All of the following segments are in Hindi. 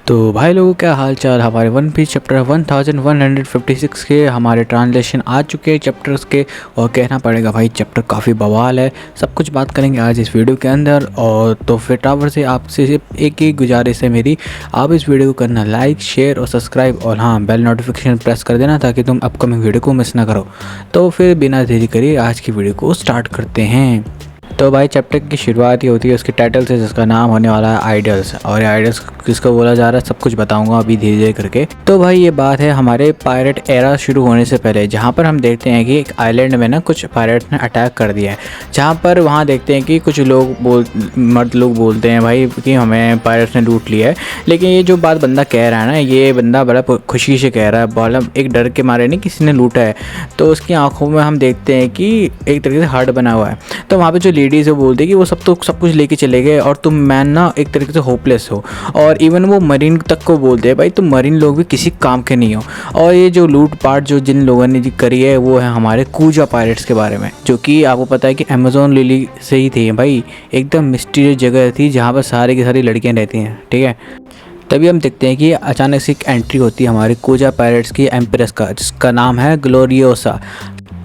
तो भाई लोगों क्या हाल चाल। हमारे वन पीस चैप्टर 1156 के हमारे ट्रांसलेशन आ चुके हैं चैप्टर्स के। और कहना पड़ेगा भाई चैप्टर काफ़ी बवाल है। सब कुछ बात करेंगे आज इस वीडियो के अंदर। और तो फिर टावर से आपसे सिर्फ एक ही गुजारिश है मेरी, आप इस वीडियो को करना लाइक शेयर और सब्सक्राइब, और हाँ बेल नोटिफिकेशन प्रेस कर देना ताकि तुम अपकमिंग वीडियो को मिस ना करो। तो फिर बिना देरी करिए आज की वीडियो को स्टार्ट करते हैं। तो भाई चैप्टर की शुरुआत ही होती है उसके टाइटल से, जिसका नाम होने वाला है आइडल्स। और आइडल्स किसको बोला जा रहा है सब कुछ बताऊंगा अभी धीरे धीरे करके। तो भाई ये बात है हमारे पायरेट एरा शुरू होने से पहले, जहाँ पर हम देखते हैं कि एक आइलैंड में ना कुछ पायरेट्स ने अटैक कर दिया है। जहाँ पर वहाँ देखते हैं कि कुछ मर्द लोग बोलते हैं भाई कि हमें पायरेट्स ने लूट लिया है। लेकिन ये जो बात बंदा कह रहा है ना, ये बंदा बड़ा खुशी से कह रहा है, बोला एक डर के मारे नहीं किसी ने लूटा है। तो उसकी आंखों में हम देखते हैं कि एक तरीके से हार्ट बना हुआ है। तो वहाँ पे जो लेडीज़ है बोलते हैं कि वो सब कुछ लेके चले गए और तुम मैन ना एक तरीके से होपलेस हो। और इवन वो मरीन तक को बोलते हैं भाई तुम मरीन लोग भी किसी काम के नहीं हो। और ये जो लूट पाट जो जिन लोगों ने करी है वो है हमारे कूजा पायरेट्स के बारे में, जो कि आपको पता है कि अमेजोन लिली से ही थी भाई। एकदम मिस्टीरियस जगह थी जहाँ पर सारी की सारी लड़कियाँ रहती हैं, ठीक है। तभी हम देखते हैं कि अचानक से एक एंट्री होती है हमारे कूजा पायरेट्स की एम्प्रेस का, जिसका नाम है ग्लोरियोसा।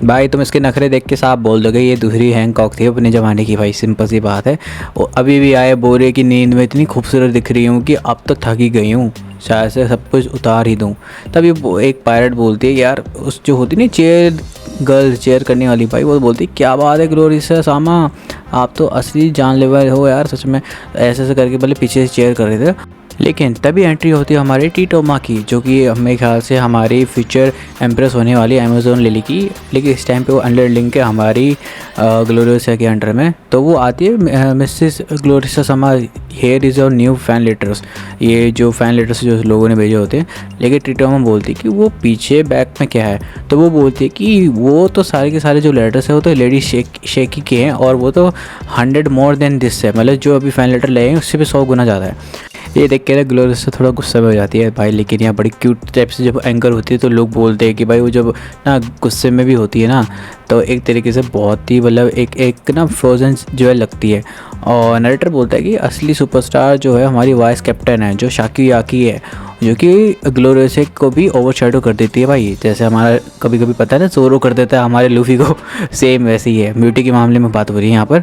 भाई तुम इसके नखरे देख के साफ बोल दोगे ये दूसरी हैंकॉक थी अपने ज़माने की। भाई सिंपल सी बात है। वो अभी भी आए बोरे की नींद में इतनी खूबसूरत दिख रही हूँ कि अब तो थक ही गई हूँ, शायद से सब कुछ उतार ही दूँ। तभी एक पायरेट बोलती है यार, उस जो होती नहीं चेयर करने वाली, भाई वो बोलती क्या बात है ग्लोरियोसा सामा, आप तो असली जानलेवा हो यार सच में। ऐसे ऐसे करके भले पीछे से चेयर कर रहे थे। लेकिन तभी एंट्री होती है हमारी टीटोमा की, जो कि मेरे ख्याल से हमारी फ्यूचर एम्प्रेस होने वाली अमेजोन लिली की। लेकिन इस टाइम पे वो अंडरलिंक है हमारी ग्लोरियोसा के अंडर में। तो वो आती है मिसेस ग्लोरियोसा समा, हेयर इज़ और न्यू फैन लेटर्स। ये जो फैन लेटर्स जो लोगों ने भेजे होते हैं। लेकिन टीटोमा बोलती है कि वो पीछे बैग में क्या है। तो वो बोलती है कि वो तो सारे के सारे जो लेटर्स है वो तो लेडी शेकी के हैं, और वो तो 100 मोर देन दिस है, मतलब जो अभी फैन लेटर ले हैं उससे भी 100 गुना ज़्यादा है। ये देख के ना ग्लोरियोसा थोड़ा गुस्सा में हो जाती है भाई। लेकिन यहाँ बड़ी क्यूट टाइप से जब एंकर होती है तो लोग बोलते हैं कि भाई वो जब ना गुस्से में भी होती है ना, तो एक तरीके से बहुत ही मतलब एक ना फ्रोजन जो है लगती है। और नरेटर बोलता है कि असली सुपरस्टार जो है हमारी वाइस कैप्टन है जो शाकी याकी है, जो कि ग्लोरियोसा को भी ओवरशैडो कर देती है भाई। जैसे हमारा कभी कभी पता है ना जोरो कर देता है हमारे लूफी को, सेम वैसे ही है। ब्यूटी के मामले में बात हो रही है यहाँ पर।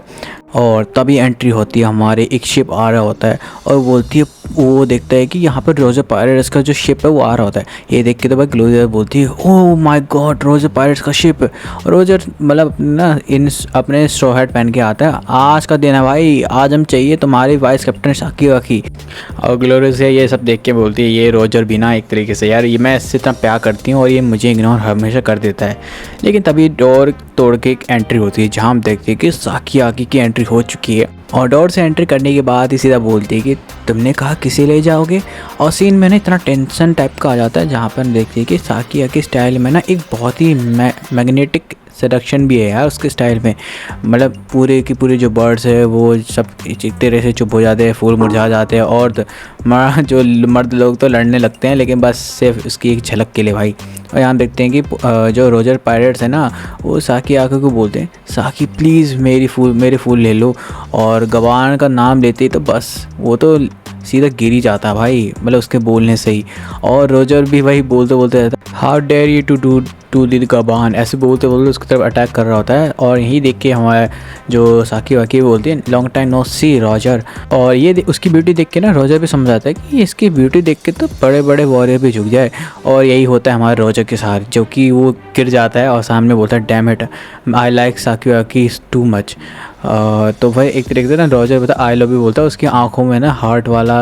और तभी एंट्री होती है हमारे एक शिप आ रहा होता है, और बोलती है वो देखता है कि यहाँ पर रोजर पायरेट्स का जो शिप है वो आ रहा होता है। ये देख के तो भाई ग्लोरियोसा बोलती है oh my God Roger pirates का शिप। रोजर मतलब ना इन अपने स्ट्रॉ हैट पहन के आता है, आज का दिन है भाई, आज हम चाहिए तुम्हारी वाइस कैप्टन शाकी वाकी। और ग्लोरियोसा ये सब देख के बोलती है ये रोजर भी ना एक तरीके से यार, ये मैं इससे इतना प्यार करती हूँ और ये मुझे इग्नोर हमेशा कर देता है। लेकिन तभी डोर तोड़ के एक एंट्री होती है जहाँ हम देखते हैं कि शाकी वाकी की एंट्री हो चुकी है। और डोर से एंट्री करने के बाद ही सीधा बोलती है कि तुमने कहा किसे ले जाओगे। और सीन में ना इतना टेंशन टाइप का आ जाता है जहाँ पर देखते हैं कि शाकी वाकी स्टाइल में ना एक बहुत ही मैग्नेटिक सेडक्शन भी है यार उसके स्टाइल में। मतलब पूरे की पूरे जो बर्ड्स है वो सब एक तरह से चुप हो जाते हैं, फूल मुरझा जाते हैं, और जो मर्द लोग तो लड़ने लगते हैं, लेकिन बस सिर्फ उसकी एक झलक के लिए भाई। और यहाँ देखते हैं कि जो रोजर पायरेट्स है ना वो शाकी वाकी को बोलते हैं शाकी प्लीज़ मेरे फूल ले लो। और गवान का नाम लेते ही तो बस वो तो सीधा गिर ही जाता भाई, मतलब उसके बोलने से ही। और रोजर भी भाई बोलते बोलते रहता है हाउ डेयर यू टू दी गबान, ऐसे बोलते बोलते उसकी तरफ अटैक कर रहा होता है। और यही देख के हमारे जो शाकी वाकी बोलती है लॉन्ग टाइम नो सी रोजर। और ये उसकी ब्यूटी देख के ना रोजर भी समझ आता है कि इसकी ब्यूटी देख के तो बड़े बड़े वॉरियर भी झुक जाए। और यही होता है हमारे रोजर के साथ, जो कि वो गिर जाता है और सामने बोलता है damn it I like shaky wacky too much. तो भाई एक तरीके से ना रोजर बता आई लव यू बोलता है, उसकी आंखों में ना हार्ट वाला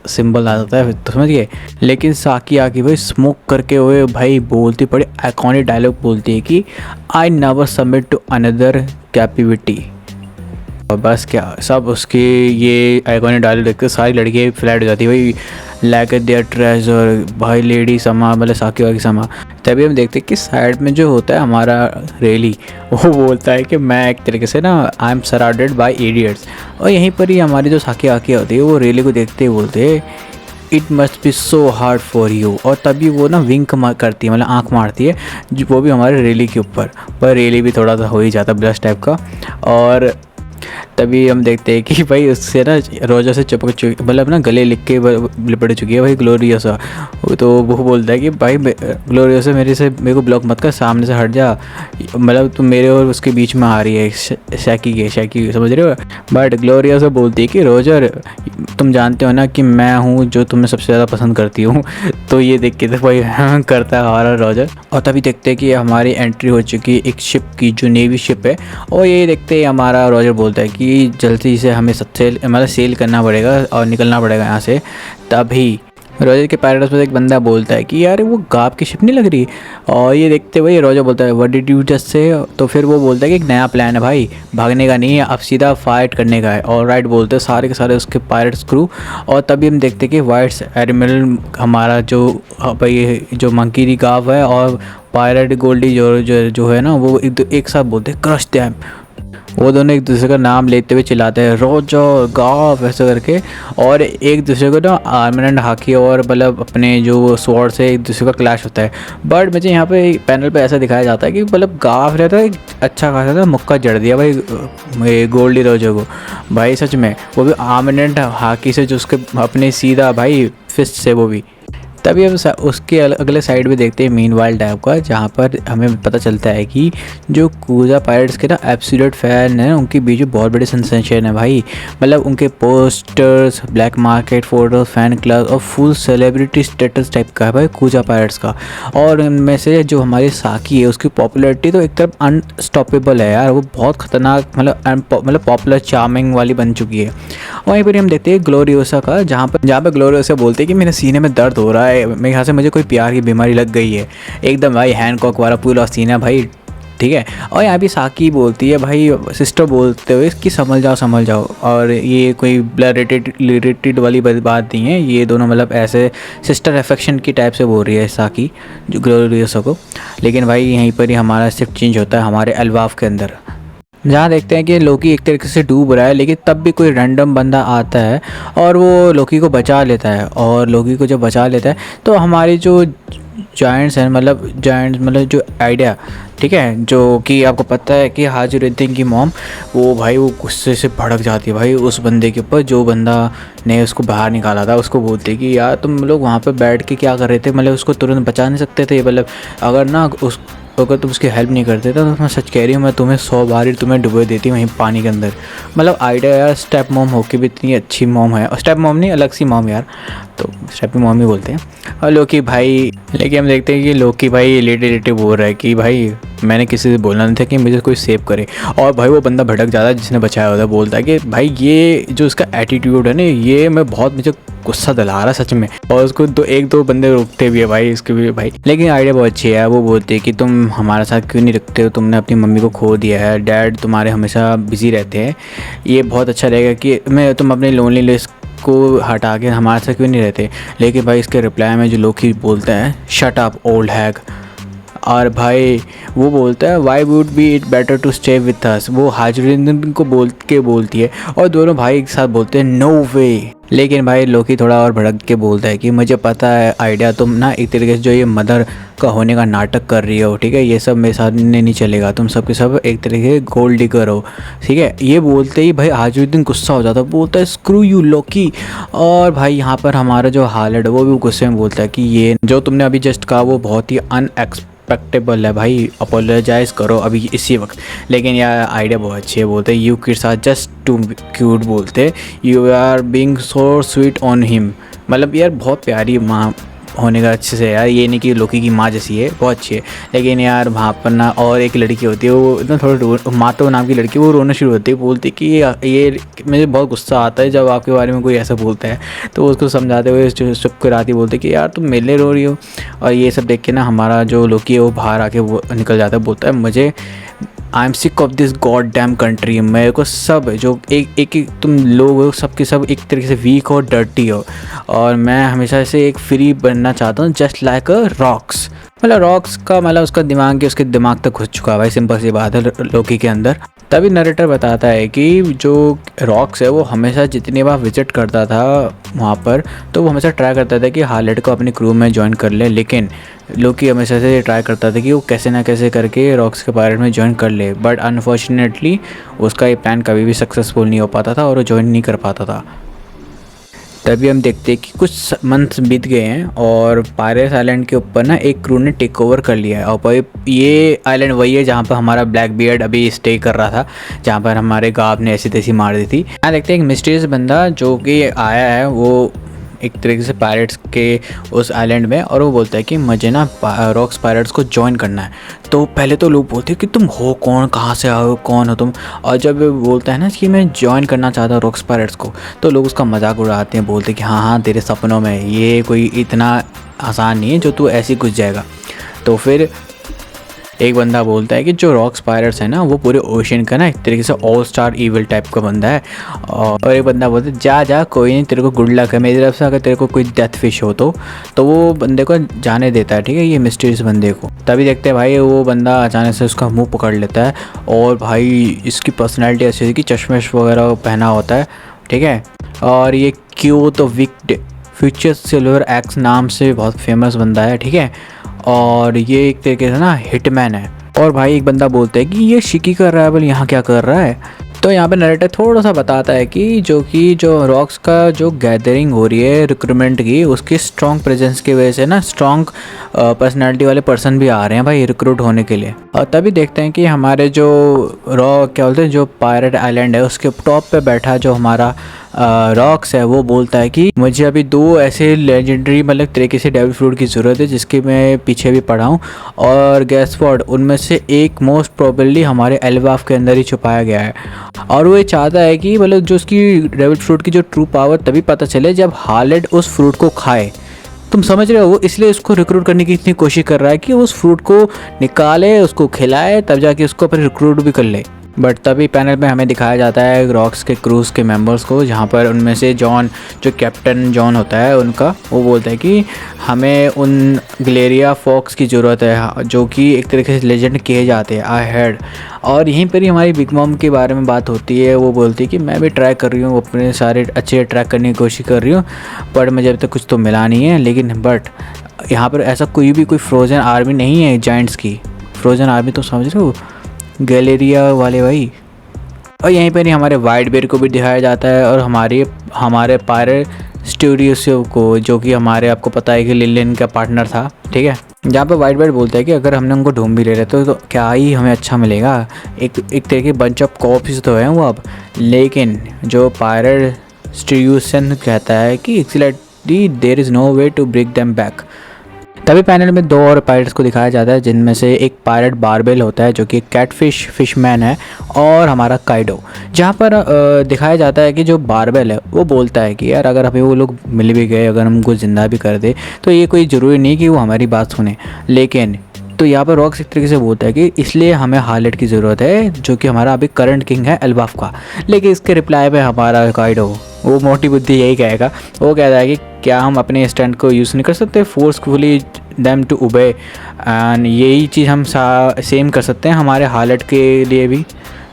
सिंबल आ जाता है, तो समझिए। लेकिन शाकी वाकी भाई स्मोक करके हुए भाई बोलती बड़ी आइकॉनिक डायलॉग बोलती है कि I never submit to another capability. और बस क्या सब उसके ये आइकॉनिक डायलॉग देखकर सारी लड़कियाँ फ्लैट हो जाती है भाई, लाइक देयर ट्रेजर भाई लेडी समा, मतलब शाकी वाकी समा। तभी हम देखते हैं कि साइड में जो होता है हमारा रेली, वो बोलता है कि मैं एक तरीके से ना I am surrounded by idiots. और यहीं पर ही हमारी जो शाकी वाकी होती है वो रेली को देखते ही बोलते हैं it must be so hard for you. और तभी वो ना विंक करती है, मतलब आंख मारती है, वो भी हमारे रेली के ऊपर। पर रेली भी थोड़ा सा हो ही जाता ब्लश टाइप का। और तभी हम देखते हैं कि भाई उससे ना रोजर से चिपक चुकी, मतलब ना गले लिख के लिपट चुकी है भाई ग्लोरियोसा। तो वो बोलता है कि भाई ग्लोरियोसा मेरे को ब्लॉक मत कर, सामने से हट जा, मतलब तुम मेरे और उसके बीच में आ रही है शैकी समझ रहे हो। बट ग्लोरियोसा बोलती है कि रोजर तुम जानते हो ना कि मैं हूँ जो तुम्हें सबसे ज़्यादा पसंद करती हूँ। तो ये देख के तो भाई करता है हमारा रोजर। और तभी देखते हैं कि हमारी एंट्री हो चुकी है एक शिप की जो नेवी शिप है। और ये देखते ही हमारा रोजर बोलता है कि जल्दी से हमें मतलब सेल करना पड़ेगा और निकलना पड़ेगा यहाँ से। तभी रोजर के पैराडाइज में एक बंदा बोलता है कि यार वो गाप की शिप नहीं लग रही। और ये देखते हुए रोजर बोलता है what did you just say. तो फिर वो बोलता है कि एक नया प्लान है भाई, भागने का नहीं है, अब सीधा फाइट करने का है। और राइट बोलते हैं सारे के सारे उसके पायरेट्स क्रू। और तभी हम देखते हैं कि वाइट्स एडमिरल हमारा जो भाई जो मंकी दी गाफ है और पायरेट गोल्डी जो है ना, वो एक साथ बोलते हैं क्रश दैम। वो दोनों एक दूसरे का नाम लेते हुए चिल्लाते हैं रोजर गाफ ऐसे करके। और एक दूसरे को ना आर्मर एंड हाकी और मतलब अपने जो स्वॉर्ड से एक दूसरे का क्लैश होता है। बट मुझे यहाँ पे पैनल पे ऐसा दिखाया जाता है कि मतलब गाफ रहता है अच्छा खासा था, मुक्का जड़ दिया भाई गोल्डी रोजर को भाई सच में, वो भी आर्मर एंड हाकी से जो उसके अपने सीधा भाई फिस्ट से वो भी। तभी हम उसके अगले साइड में देखते हैं मीन वाइल्ड टाइप का, जहाँ पर हमें पता चलता है कि जो कूजा पायरेट्स के ना एब्सोल्यूट फैन हैं उनके बीच में बहुत बड़े सेंसेशन है भाई। मतलब उनके posters, black market photos, fan club और फुल सेलिब्रिटी स्टेटस टाइप का है भाई कूजा पायरेट्स का। और इनमें से जो हमारी साकी है उसकी पॉपुलैरिटी तो एक तरफ अनस्टॉपेबल है यार, वो बहुत ख़तरनाक मतलब पॉपुलर चार्मिंग वाली बन चुकी है। वहीं पर हम देखते हैं ग्लोरियोसा का, जहाँ पर ग्लोरियोसा बोलते हैं कि मेरे सीने में दर्द हो रहा है, मेरे यहाँ से मुझे कोई प्यार की बीमारी लग गई है, एकदम भाई हैंडकॉक वाला पूरा सीन है भाई, ठीक है। और यहाँ भी साकी बोलती है भाई सिस्टर बोलते हुए कि समझ जाओ। और ये कोई ब्लड रिलेटेड वाली बात नहीं है, ये दोनों मतलब ऐसे सिस्टर अफेक्शन की टाइप से बोल रही है साकी जो ग्लोरियोसा को। लेकिन भाई यहीं पर ही हमारा शिफ्ट चेंज होता है हमारे एल्वाफ के अंदर, जहाँ देखते हैं कि लोकी एक तरीके से डूब रहा है, लेकिन तब भी कोई रैंडम बंदा आता है और वो लोकी को बचा लेता है। और लोकी को जब बचा लेता है तो हमारी जो जायंट्स हैं मतलब जो आइडिया, ठीक है, जो कि आपको पता है कि हाजिरुद्दीन की मॉम, वो भाई वो गुस्से से भड़क जाती है भाई उस बंदे के ऊपर जो बंदा ने उसको बाहर निकाला था। उसको बोलते कि यार तुम लोग वहाँ पे बैठ के क्या कर रहे थे, मतलब उसको तुरंत बचा नहीं सकते थे, मतलब अगर तुम उसकी हेल्प नहीं करते तो मैं सच कह रही हूँ, मैं तुम्हें 100 बार ही तुम्हें डुबो देती वहीं पानी के अंदर। मतलब आइडिया यार, स्टेप मॉम होके भी इतनी अच्छी मॉम है, और स्टेप मॉम नहीं अलग सी मॉम यार, तो स्टेप मॉम ही बोलते हैं। और लोकी भाई, लेकिन हम देखते हैं कि लोकी भाई लेटे बोल रहा है कि भाई मैंने किसी से बोलना नहीं था कि मुझे कोई सेव करे। और भाई वो बंदा भटक जाता है जिसने बचाया होता है, बोलता है कि भाई ये जो इसका एटीट्यूड है ना, ये मुझे गुस्सा दिला रहा है सच में। और उसको एक दो बंदे रोकते भी है भाई इसके भी भाई, लेकिन आइडिया बहुत अच्छी है। वो बोलते हैं कि तुम हमारे साथ क्यों नहीं रखते हो, तुमने अपनी मम्मी को खो दिया है, डैड तुम्हारे हमेशा बिजी रहते हैं, ये बहुत अच्छा रहेगा कि तुम अपनी लोनली लिस्ट को हटा के हमारे साथ क्यों नहीं रहते। लेकिन भाई इसके रिप्लाई में जो लोकी बोलते हैं शट अप ओल्ड हैग। और भाई वो बोलता है why would be it better to stay with us, वो हाजिरुद्दीन को बोलती है, और दोनों भाई एक साथ बोलते हैं नो वे। लेकिन भाई लोकी थोड़ा और भड़क के बोलता है कि मुझे पता है आइडिया, तुम ना एक तरीके से जो ये मदर का होने का नाटक कर रही हो, ठीक है, ये सब मेरे साथ नहीं चलेगा, तुम सब के सब एक तरीके से गोल्ड डिगर हो, ठीक है। ये बोलते ही भाई हाजिरुद्दीन गुस्सा हो जाता है, बोलता है स्क्रू यू लोकी। और भाई यहाँ पर हमारा जो हालत है वो भी गुस्से में बोलता है कि ये जो तुमने अभी जस्ट कहा वो बहुत ही अनएक्सपेक्टेबल है भाई, अपोलोजाइज़ करो अभी इसी वक्त। लेकिन यार आइडिया बहुत अच्छी है, बोलते you kids are just too cute, बोलते you are being so sweet on him. मतलब यार बहुत प्यारी माँ होने का अच्छे से यार, ये नहीं कि लोकी की माँ जैसी है, बहुत अच्छी है। लेकिन यार वहाँ पर ना और एक लड़की होती है, वो इतना थोड़ा मातो नाम की लड़की, वो रोना शुरू होती है, बोलती कि ये मुझे बहुत गुस्सा आता है जब आपके बारे में कोई ऐसा बोलता है। तो उसको समझाते हुए चुप कराती, बोलते कि यार तुम मेरे लिए रो रही हो। और ये सब देख के ना हमारा जो लोकी है वो बाहर आके वो निकल जाता है, बोलता है मुझे I am sick of this god damn country, मेरे को सब जो एक तुम लोग हो सब के सब एक तरीके से वीक और डर्टी हो, और मैं हमेशा से एक फ्री बनना चाहता हूँ जस्ट लाइक अ रॉक्स। मतलब रॉक्स का मतलब उसका दिमाग उसके दिमाग तक घुस चुका है भाई, सिंपल सी बात है लोकी के अंदर। तभी नरेटर बताता है कि जो रॉक्स है वो हमेशा जितनी बार विजिट करता था वहाँ पर, तो वो हमेशा ट्राई करता था कि हार्लेट को अपनी क्रू में ज्वाइन कर ले, लेकिन लोकी हमेशा से ट्राई करता था कि वो कैसे ना कैसे करके रॉक्स के पायरेट में ज्वाइन कर ले, बट अनफॉर्चुनेटली उसका ये प्लान कभी भी सक्सेसफुल नहीं हो पाता था और वो ज्वाइन नहीं कर पाता था। तभी हम देखते हैं कि कुछ मंथ्स बीत गए हैं और पायरेट्स आइलैंड के ऊपर ना एक क्रू ने टेक ओवर कर लिया है। और भाई ये आइलैंड वही है जहाँ पर हमारा ब्लैक बियर्ड अभी स्टे कर रहा था, जहाँ पर हमारे गाँव ने ऐसी तैसी मार दी थी। यहाँ देखते हैं एक मिस्टीरियस बंदा जो कि आया है, वो एक तरीके से पायरेट्स के उस आइलैंड में, और वो बोलता है कि मुझे ना रॉक्स पायरेट्स को ज्वाइन करना है। तो पहले तो लोग बोलते हैं कि तुम हो कौन, कहाँ से आओ, कौन हो तुम। और जब बोलता है ना कि मैं ज्वाइन करना चाहता हूँ रॉक्स पायरेट्स को, तो लोग उसका मजाक उड़ाते हैं, बोलते हैं कि हाँ हाँ तेरे सपनों में, ये कोई इतना आसान नहीं है जो तू ऐसे ही घुस जाएगा। तो फिर एक बंदा बोलता है कि जो रॉक्स पायरेट्स है ना वो पूरे ओशन का ना एक तरीके से ऑल स्टार इविल टाइप का बंदा है। और एक बंदा बोलता है जा जा कोई नहीं, तेरे को गुड लक है मेरी तरफ से, अगर तेरे को कोई डेथ फिश हो तो वो बंदे को जाने देता है, ठीक है, ये मिस्टीरियस बंदे को। तभी देखते हैं भाई वो बंदा अचानक से उसका मुंह पकड़ लेता है, और भाई इसकी पर्सनैलिटी ऐसी है कि चश्मेश वगैरह पहना होता है, ठीक है। और ये क्यू तो विक्ड फ्यूचर सिल्वर एक्स नाम से बहुत फेमस बंदा है, ठीक है। और ये एक तरीके से ना हिटमैन है। और भाई एक बंदा बोलता है कि ये शिकी का राइवल यहाँ क्या कर रहा है। तो यहाँ पे नरेटर थोड़ा सा बताता है कि जो रॉक्स का जो गैदरिंग हो रही है रिक्रूटमेंट की, उसकी स्ट्रॉन्ग प्रेजेंस की वजह से ना स्ट्रॉन्ग पर्सनालिटी वाले पर्सन भी आ रहे हैं भाई रिक्रूट होने के लिए। और तभी देखते हैं कि हमारे जो क्या बोलते हैं जो पायरेट आइलैंड है उसके टॉप पे बैठा जो हमारा रॉक्स है, वो बोलता है कि मुझे अभी 2 ऐसे लेजेंडरी मतलब तरीके से डेविल फ्रूट की ज़रूरत है जिसकी मैं पीछे भी पढ़ा हूँ, और गैस व्हाट, उनमें से एक मोस्ट प्रोबेबली हमारे एल्बाफ के अंदर ही छुपाया गया है। और वो ये चाहता है कि मतलब जो उसकी डेविल फ्रूट की जो ट्रू पावर तभी पता चले जब हार्लेट उस फ्रूट को खाए। तुम समझ रहे हो, वो इसलिए उसको रिक्रूट करने की इतनी कोशिश कर रहा है कि उस फ्रूट को निकाले, उसको खिलाए, तब जाके उसको अपने रिक्रूट भी कर ले। बट तभी पैनल में हमें दिखाया जाता है रॉक्स के क्रूज़ के मेंबर्स को, जहाँ पर उनमें से जॉन, जो कैप्टन जॉन होता है उनका, वो बोलता है कि हमें उन ग्लेरिया फॉक्स की ज़रूरत है जो कि एक तरीके से लेजेंड किए जाते हैं, आई हेड। और यहीं पर ही हमारी बिग मॉम के बारे में बात होती है। वो बोलती है कि मैं भी ट्राई कर रही हूँ, अपने सारे अच्छे ट्रैक करने की कोशिश कर रही हूँ, बट मुझे अभी तक कुछ तो मिला नहीं है। लेकिन बट यहाँ पर ऐसा कोई फ्रोज़न आर्मी नहीं है जाइंट्स की। फ्रोज़न आर्मी तो समझ रहे हो, गैलेरिया वाले भाई। और यहीं पर ही हमारे वाइट बेयर को भी दिखाया जाता है, और हमारे पायरेट स्टूडियो को, जो कि हमारे आपको पता है कि लिलियन का पार्टनर था, ठीक है। जहाँ पे वाइट बेयर बोलता है कि अगर हमने उनको ढूंढ भी ले रहे तो क्या ही हमें अच्छा मिलेगा, एक तरह के बंच ऑफ कॉप्स तो हैं वो अब। लेकिन जो पायरेट स्टूडियो कहता है कि actually there is no way to break them back. तभी पैनल में 2 और पायरेट्स को दिखाया जाता है, जिनमें से एक पायरेट बारबेल होता है जो कि कैटफिश फिशमैन है, और हमारा काइडो। जहाँ पर दिखाया जाता है कि जो बारबेल है वो बोलता है कि यार अगर हमें वो लोग मिल भी गए, अगर हम उनको ज़िंदा भी कर दे, तो ये कोई ज़रूरी नहीं कि वो हमारी बात सुने। लेकिन तो यहाँ पर रॉक्स एक तरीके से बोलता है कि इसलिए हमें हार्लेट की ज़रूरत है, जो कि हमारा अभी करंट किंग है एल्बाफ का। लेकिन इसके रिप्लाई में हमारा काइडो, वो मोटी बुद्धि यही कहेगा, वो कहता है कि क्या हम अपने स्टैंड को यूज़ नहीं कर सकते, forcefully them to obey, and यही चीज़ हम सेम कर सकते हैं हमारे हार्लेट के लिए भी।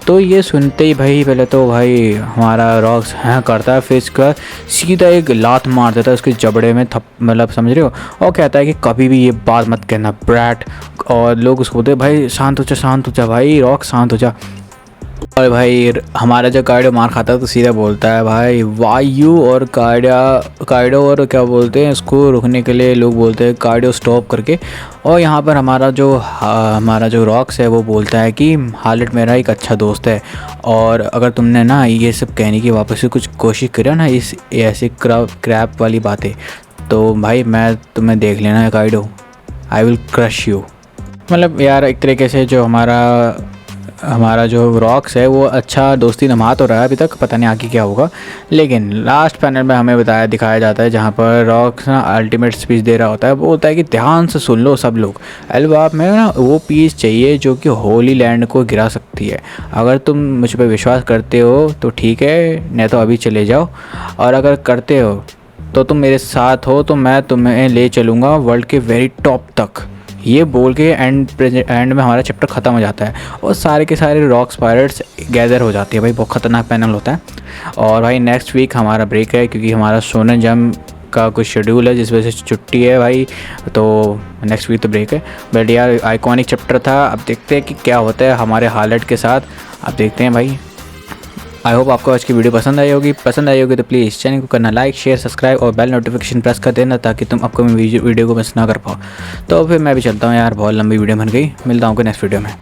तो ये सुनते ही भाई पहले तो भाई हमारा रॉक्स हाँ करता है, फिर इसका सीधा एक लात मार देता है उसके जबड़े में, मतलब समझ रहे हो। और कहता है कि कभी भी ये बात मत कहना ब्रैट। और लोग उसको बोलते भाई शांत हो जा भाई रॉक, शांत हो जा। और भाई हमारा जो काइडो मार खाता है तो सीधा बोलता है भाई वायु, और काइडो और क्या बोलते हैं इसको रुकने के लिए लोग बोलते हैं काइडो स्टॉप करके। और यहाँ पर हमारा जो रॉक्स है वो बोलता है कि हार्लेट मेरा एक अच्छा दोस्त है, और अगर तुमने ना ये सब कहने की वापस से कुछ कोशिश करा ना इस ऐसे क्रैप वाली बातें, तो भाई मैं तुम्हें देख लेना Kaido, I will crush you. मतलब यार एक तरीके से जो हमारा जो रॉक्स है वो अच्छा दोस्ती निभा तो रहा है अभी तक, पता नहीं आगे क्या होगा। लेकिन लास्ट पैनल में हमें दिखाया जाता है जहाँ पर रॉक्स ना अल्टीमेट स्पीच दे रहा होता है। वो बोलता है कि ध्यान से सुन लो सब लोग, एल्बाफ में ना वो पीस चाहिए जो कि होली लैंड को गिरा सकती है। अगर तुम मुझ पर विश्वास करते हो तो ठीक है, नहीं तो अभी चले जाओ, और अगर करते हो तो तुम मेरे साथ हो तो मैं तुम्हें ले चलूँगा वर्ल्ड के वेरी टॉप तक। ये बोल के एंड में हमारा चैप्टर ख़त्म हो जाता है और सारे के सारे रॉक स्पायरेट्स गैदर हो जाती है भाई। बहुत ख़तरनाक पैनल होता है। और भाई नेक्स्ट वीक हमारा ब्रेक है क्योंकि हमारा शोनन जंप का कुछ शेड्यूल है जिस वजह से छुट्टी है भाई, तो नेक्स्ट वीक तो ब्रेक है। बट यार आइकॉनिक चैप्टर था। अब देखते हैं कि क्या होता है हमारे हालत के साथ, अब देखते हैं भाई। आई होप आपको आज की वीडियो पसंद आई होगी तो प्लीज़ चैनल को करना लाइक, शेयर, सब्सक्राइब और बेल नोटिफिकेशन प्रेस कर देना ताकि तुम अपकमिंग वीडियो को मिस ना कर पाओ। तो फिर मैं भी चलता हूँ यार, बहुत लंबी वीडियो बन गई। मिलता हूँ नेक्स्ट वीडियो में।